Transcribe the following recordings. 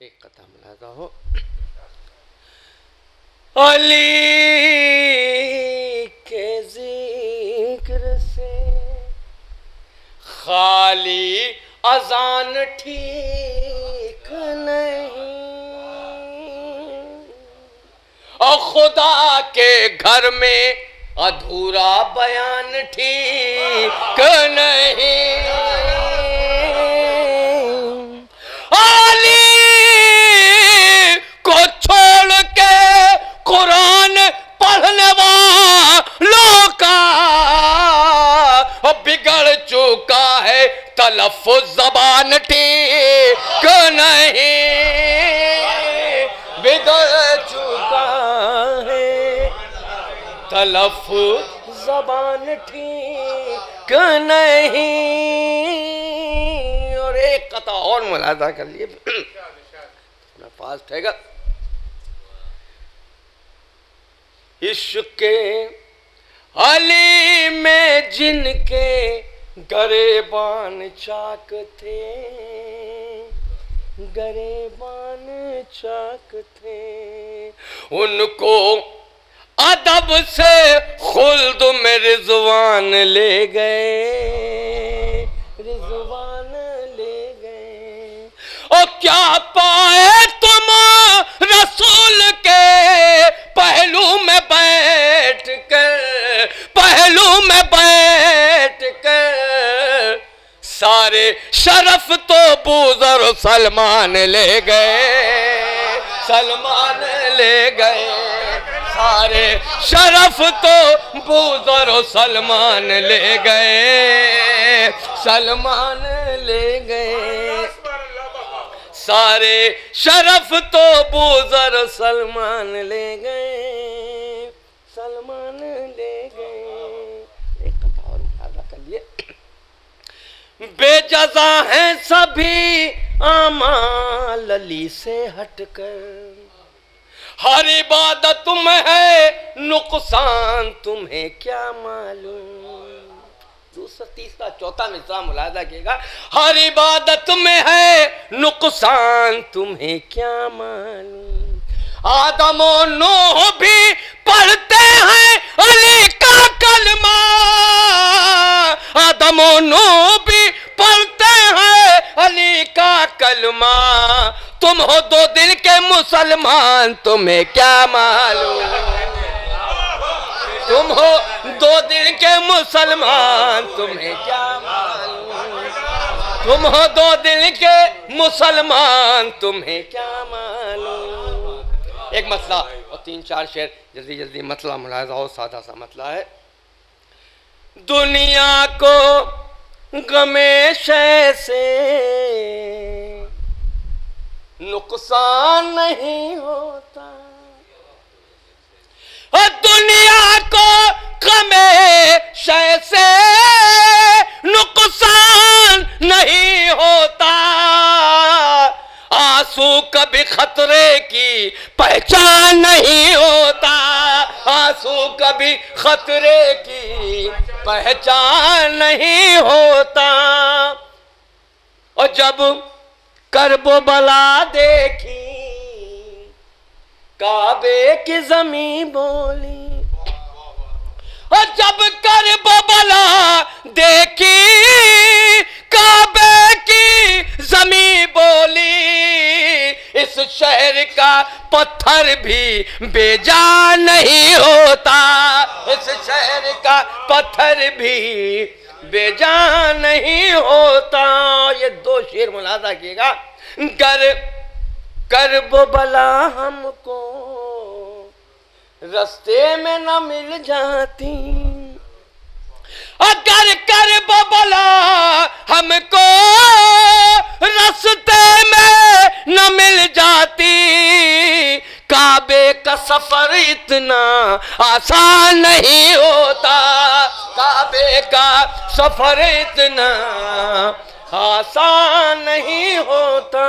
ایک قطعہ ملاحظہ ہو. علی کے ذکر سے خالی اذان ٹھیک نہیں، اور خدا کے گھر میں ادھورا بیان ٹھیک نہیں. علی کو چھوڑ کے قرآن پڑھنے والوں کا بگڑ چکا ہے تلفظ زبان ٹھیک نہیں، بگڑ چکا ہے تلفظ زبان ٹھیک نہیں. اور ایک قطعہ اور ملاحظہ کر لیے، میں فاسٹ ہے گا. عشق علی میں جن کے گریبان چاک تھے، گریبان چاک تھے، ان کو ادب سے خلد میں رضوان لے گئے، رضوان لے گئے. اور کیا پائے تم رسول کے پہلو میں بیٹھ کر، پہلو میں بیٹھ کر، سارے شرف تو بوذر سلمان لے گئے، سلمان لے گئے. سارے شرف تو بوذر سلمان لے گئے، سلمان لے گئے. سارے شرف تو بوذر سلمان لے گئے، سلمان لے گئے. ایک قطعہ اور ملاحظہ کر لیے. بے جزا ہیں سبھی اعمال علی سے ہٹ کر، ہر عبادت میں ہے نقصان تمہیں کیا معلوم. دوسرا تیسرا چوتھا مصرع ملاحظہ کیے گا. ہر عبادت میں ہے نقصان تمہیں کیا معلوم. آدم و نوح بھی پڑھتے ہیں علی کا کلمہ، آدم و نوح بھی پڑھتے ہیں علی کا کلمہ. تم ہو دو دل کے مسلمان تمہیں کیا معلوم، تم ہو دو دل کے مسلمان تمہیں کیا معلوم، تم ہو دو دل کے مسلمان تمہیں کیا معلوم. ایک مسئلہ اور 3-4 شعر جلدی جلدی. مسئلہ ملاحظہ ہو، سادہ سا مسئلہ ہے. دنیا کو غم شے سے نقصان نہیں ہوتا، دنیا کو غم شے سے نقصان نہیں ہوتا. آنسو کبھی خطرے کی پہچان نہیں ہوتا، آنسو کبھی خطرے کی پہچان نہیں ہوتا. اور جب کرب و بلا دیکھی کعبے کی زمین بولی، اور جب کرب و بلا دیکھی کعبے کی زمین بولی، اس شہر کا پتھر بھی بے جان نہیں ہوتا، اس شہر کا پتھر بھی بے جان نہیں ہوتا. یہ 2 شعر ملاحظہ کیے گا. گر کرب و بلا ہم کو رستے میں نہ مل جاتی، اگر کرب و بلا ہم کو رستے میں نہ مل جاتی، کعبے کا سفر اتنا آسان نہیں ہوتا، کعبے کا سفر اتنا آسان نہیں ہوتا.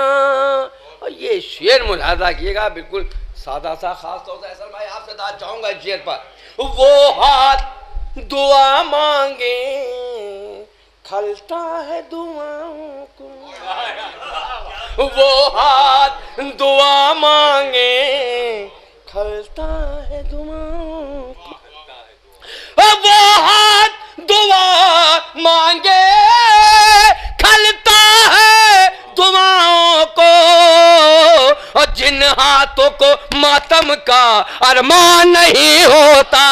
اور یہ شعر ملاحظہ کیے گا، بالکل سادہ سا. خاص طور سے احسن بھائی آپ سے دعا چاہوں گا اس شعر پر. وہ ہاتھ دعا مانگے کھلتا ہے دعاؤں کو، وہ ہاتھ دعا مانگے کھلتا ہے دعاؤں کو، وہ ہاتھ دعا مانگے کھلتا ہے دعاؤں کو، اور جن ہاتھوں کو ماتم کا ارمان نہیں ہوتا،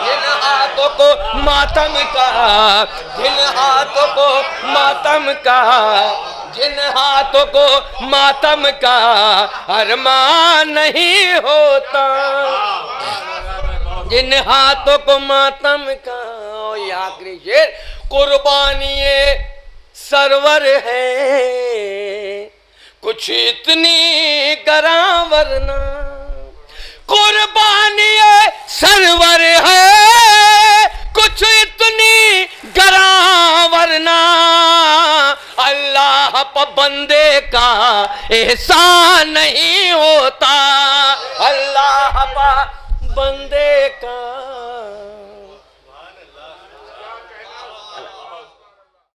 جن ہاتھوں کو ماتم کا، جن ہاتھوں کو ماتم کا، جن ہاتھوں کو ماتم کا ارمان نہیں ہوتا، جن ہاتھوں کو ماتم کا، یہ آخری شعر، قربانی سرور ہے کچھ اتنی گراں ورنہ، قربانی سرور ہے کچھ اتنی گراں ورنہ، اللہ پہ بندے کا احسان نہیں ہوتا، اللہ پہ بندے کا